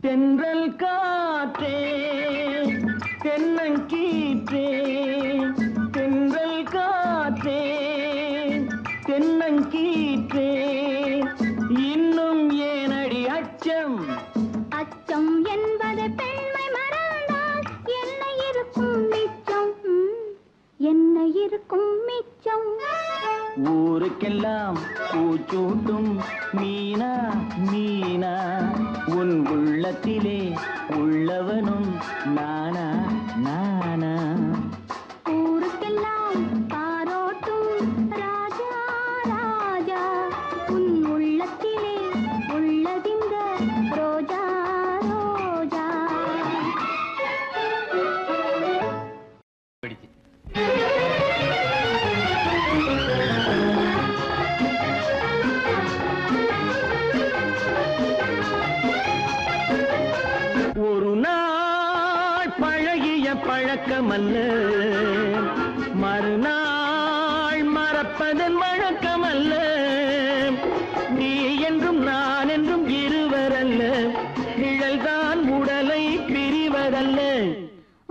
தென்றல் காற்றே தென்னங்கீற்றே தென்றல் காற்றே தென்னங்கீற்றே இன்னும் ஏனடி அச்சம் அச்சம் என்பது பெண்மை மறந்தால் என்ன இருக்கும் மிச்சம் என்ன இருக்கும் மிச்சம் ஊருக்கெல்லாம் பூச்சூட்டும் மீனா மீனா உன் உள்ளத்திலே உள்ளவனும் நானா நானா ஊருக்கெல்லாம் பாரோட்டும் ராஜா ராஜா உன் உள்ளத்திலே உள்ளதிந்த ரோஜா ரோஜா ஒரு நாள் பழகிய பழக்கமல்ல மறுநாள் மறப்பதன் வழக்கமல்ல நீ என்றும் நான் என்றும் இருவரல்ல நிழல்தான் உடலை பிரிவதல்ல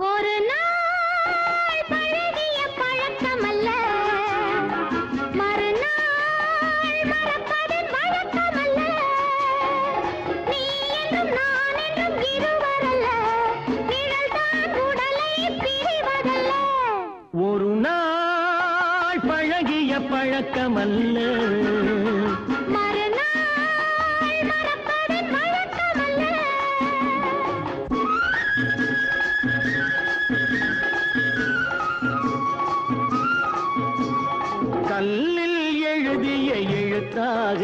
ஒரு நாள் பழகிய பழக்கமல்ல மறுநாள் மறப்பதன் வழக்கமல்ல நீ என்றும் நான் என்றும் இருவரல்ல நிழல்தான் உடலை பிரிவதல்ல ஒரு நாள் பழகிய பழக்கமல்ல மறுநாள் மறப்பதன் வழக்கமல்ல கல்லில் எழுதிய எழுத்தாக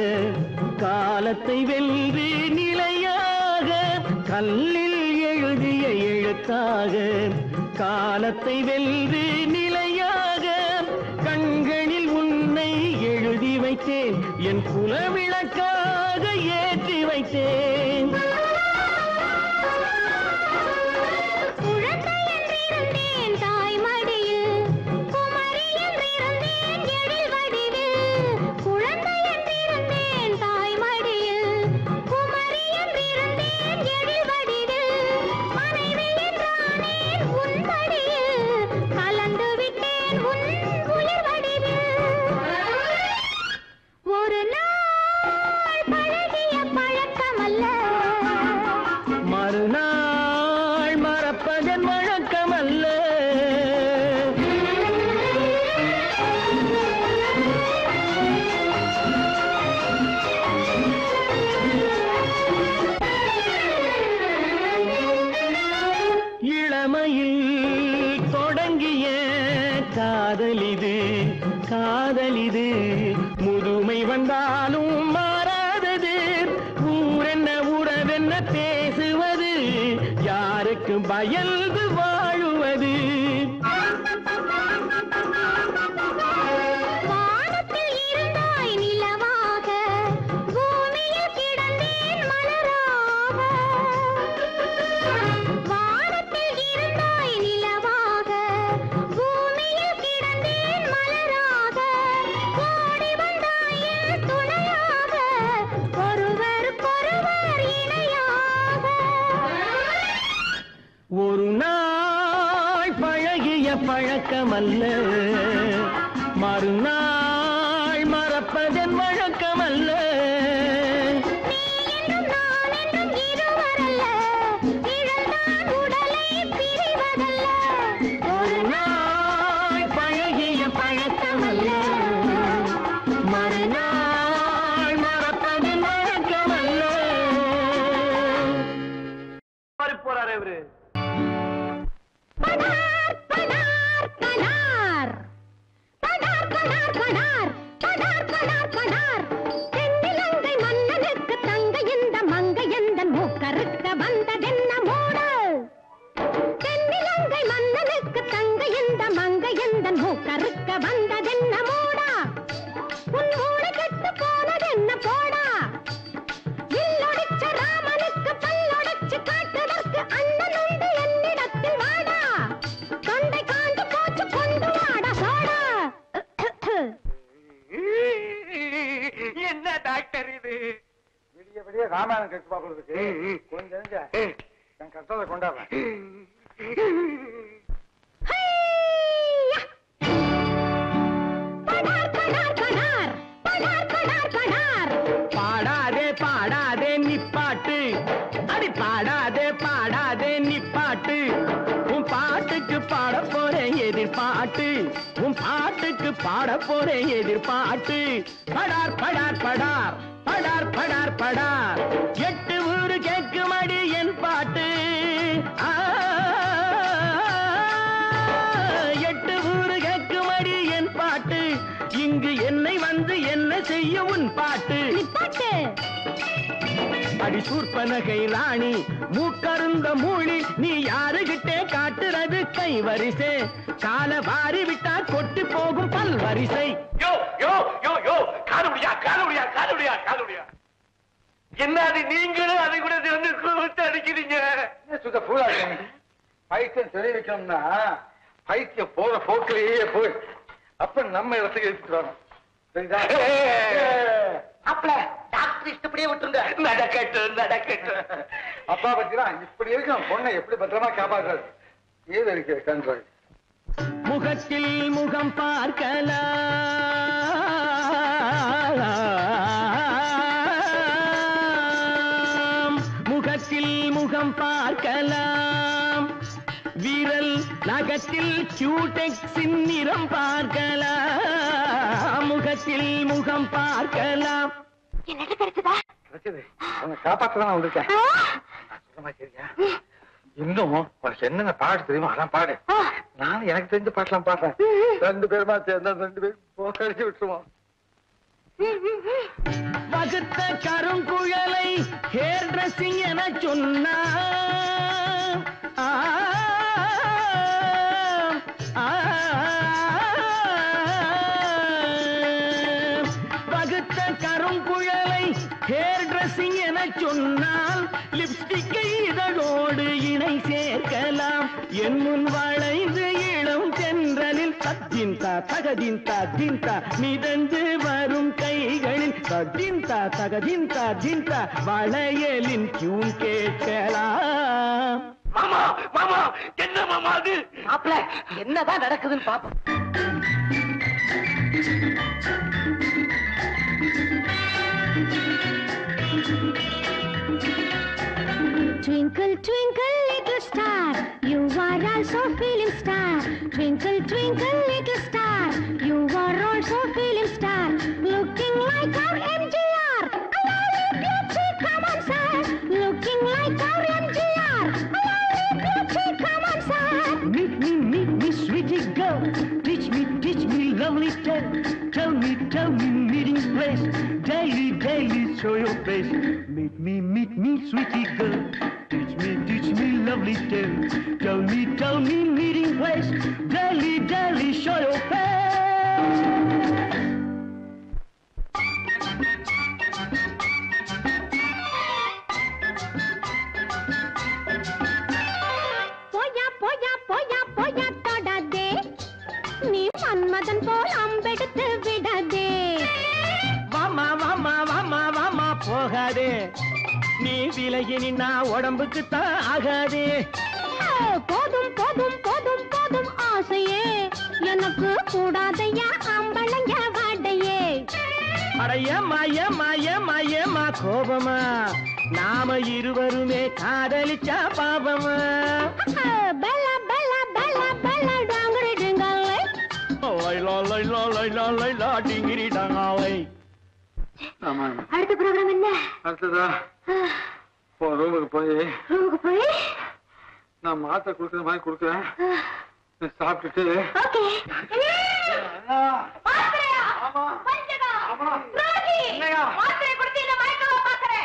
காலத்தை வென்று நிலையாக கல்லில் எழுதிய எழுத்தாக காலத்தை வென்று நிலையாக கண்களில் உன்னை எழுதி வைத்தேன் என் குலவிளக்காக ஏற்றி வைத்தேன் குழந்தை என்றிருந்தேன் தாய் மடியில் குமரி என்றிருந்தேன் எழில் வடிவில் குழந்தை என்றிருந்தேன் தாய் மடியில் குமரி என்றிருந்தேன் எழில் வடிவில் மனைவி என்றானேன் உன் மடியில் கலந்து விட்டேன் உன் உயிர் வடிவில் ஒரு நாள் பழகிய பழக்கமல்ல மறுநாள் மறப்பதன் வழக்கமல்ல இளமையில் தொடங்கிய காதலிது காதலிது முதுமை வந்தாலும் மாறாதது ஊரென்ன உறவென்ன பேசுவது யாருக்கு பயந்து வாழுவது வானத்தில் இருந்தாய் நிலவாக பூமியில் கிடந்தேன் மலராக வானத்தில் இருந்தாய் நிலவாக பூமியில் கிடந்தேன் மலராக ஓடி வந்தாயே துணையாக ஒருவருக்கொருவர் இணையாக ஒரு நாள் பழகிய பழக்கமல்ல மறுநாள் மறப்பதன் வழக்கமல்ல நீ என்றும் நான் என்றும் இருவரல்ல நிழல்தான் உடலை பிரிவதல்ல ஒரு நாள் பழகிய பழக்கமல்ல மறுநாள் மறப்பதன் வழக்கமல்ல போறாரு இவரு படார் படார் படார் படார் படார் படார் படார் படார் படார் தென்னிலங்கை மன்னனுக்கு தங்க இந்த மங்கை எந்த மூக்கறுக்க வந்ததென்ன மூடு தென்னிலங்கை மன்னனுக்கு தங்க இந்த மங்கை எந்த மூக்கறுக்க வந்ததென்ன மூடா உன் மூளை கெட்டு போனதென்ன போடா வில்லொடிச்ச ராமனுக்கு பல்லொடிச்சு காட்டுவதற்கு அண்ணன் உண்டு என்னிடத்தில் வாடா தொண்டை காண்டு போச்சு கொண்டு வாடா சோடா என்ன டாக்டர் இது விடிய விடிய ராமாயணம் கெட்டு பாக்குறதுக்கு கொஞ்சம் என் கஷ்டத்தை கொண்டாடுறேன். ஹையா! படார் படார் படார் படார் படார் படார் பாடாதே பாடாதே நிப்பாட்டு அடி பாடாதே பாடாதே நிப்பாட்டு உன் பாட்டுக்கு பாட போறேன் எதிர்பாட்டு உன் என் பாட்டுக்கு பாட போறேன் எதிர்பாட்டு. படார் படார் படார் படார் படார் படார் 8 ஊரு கேட்குமடி என் பாட்டு. 8 ஊரு கேட்குமடி என் பாட்டு. இங்கு என்னை வந்து என்ன செய்ய உன் பாட்டு? பாட்டு அடி சூர்பனகை ராணி மூக்கருந்த மூழி நீ யாருகிட்டே காட்டுறது கை வரிசை? கால வாரி விட்டா கொட்டி போகும் பல் வரிசை. யோ யோ யோ யோ காலுடியா காலுடியா காலுடியா காலுடியா. என்ன அது நீங்களும் அதை கூட வந்து கூப்பிட்டு அடிக்கிறீங்க? சுத்த பூரா பைத்தியம் தெரிவிக்கணும்னா பைத்தியம் போற போக்கிலேயே போய் அப்ப நம்ம இடத்துக்கு எடுத்துட்டு வரணும். சரிதா? அப்பல டாக்டர் இஷ்டப்படியே விட்டுருங்க. நடக்கட்டும் நடக்கட்டும். அப்பா பத்தினா இப்படி இருக்கும் பொண்ணை எப்படி பத்திரமா காப்பாற்றாது? ஏது இருக்கு கண்ட்ரோல். முகத்தில் முகம் பார்க்கலாம், முகத்தில் முகம் பார்க்கலாம், விரல் நகத்தில் கியூடெக்ஸின் நிறம் பார்க்கலாம், முகத்தில் முகம் பார்க்கலாம். என்னது கிடைச்சதா? கிடைச்சது அவனை காப்பாற்றதான் வந்திருக்கேன். சொல்ல சரியா? இன்னும் உனக்கு என்னென்ன பாடு தெரியுமா அதான் பாடு. நானும் எனக்கு தெரிஞ்ச பாட்டெல்லாம் பாடுறேன். 2 பேருமா சேர்ந்தா 2 பேரும் கழிச்சு விட்டுருவோம். வகுத்த கருங்குழலை ஹேர் டிரெஸ்ஸிங் என சொன்னா வகுத்த கருங்குழலை ஹேர் டிரெஸ்ஸிங் என சொன்னால் லிப்ஸ்டிக்கை இதழோடு இணை சேர்க்கலாம். என் முன் வளைந்து இளம் தென்றலில் தத்தின்தா தகதின்தா தின்தா மிதந்து வரும் கைகளில் தத்தின்தா தகதின்தா தின்தா வளையலின் டியூன் கேட்கலாம். மாமா மாமா என்ன மாமா அது? மாப்ள என்னதான் நடக்குதுன்னு பாப்போம். Twinkle, twinkle, little star, you are also feeling star. Twinkle, twinkle, little star, you are also feeling star. Looking like our MGR, a lovely beauty, come on sir. Looking like our MGR, a lovely beauty, come on sir. Meet me, sweetie girl. Teach me, lovely tale. Tell me, meeting place. Daily, show your face. Meet me, sweetie girl. Teach me, lovely tale. Tell me, meeting place. Daily, show your face. போயா போயா போயா போயா தொடாதே, நீ மன்மதன் போல் அம்பெடுத்து விடாதே. வாமா வாமா வாமா வாமா போகாதே, நீ விலகி நின்னா உடம்புக்கு தான் ஆகாதே. போதும் போதும் போதும் போதும் ஆசையே, எனக்கு கூடாதையா அம்பளங்க வாடையே. அடையம்மா ஏம்மா ஏம்மா ஏம்மா கோபமா, நாம இருவருமே காதலிச்சா பாபமா. பெல்ல பெல்ல பெல்ல பெல்ல டாங்கரி டிங்கலை. லைலா லைலா லைலா லைலா டிங்கிரி டாங்காலை. ஆமா அடுத்த ப்ரோக்ராம் என்ன? அடுத்ததா ரூமுக்கு போய் நான் மாத்திரை கொடுக்குற மாதிரி கொடுக்குறேன். சாப்பிட்டுட்டு ஓகே.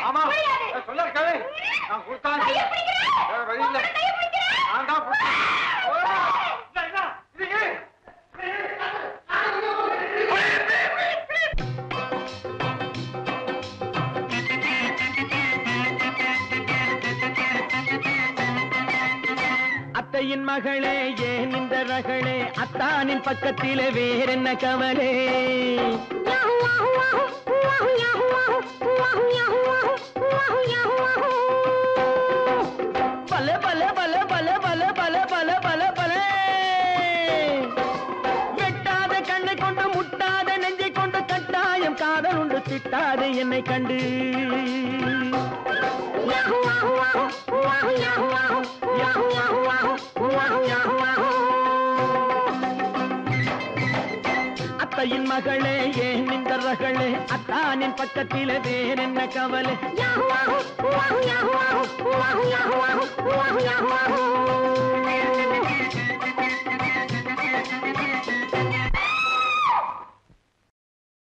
ஆமா சொல்ல கேளு. நான் கொடுத்தா வழி இல்லை. நான் தான் அத்தையின் மகளே ஏன் இந்த ரகளே, அத்தானின் பக்கத்திலே வேறென்ன கவலே. பல பல பல பல பல பல பல பல பல வெட்டாத கண்ணை கொண்டு முட்டாத நெஞ்சை கொண்டு கட்டாயம் காதல் உண்டு திட்டாத என்னை கண்டு. அத்தையின் மகளே ஏன் இந்த ரகளே அத்தானின் பக்கத்திலே வேற என்ன கவலை yahoo yahoo yahoo yahoo yahoo yahoo yahoo yahoo yahoo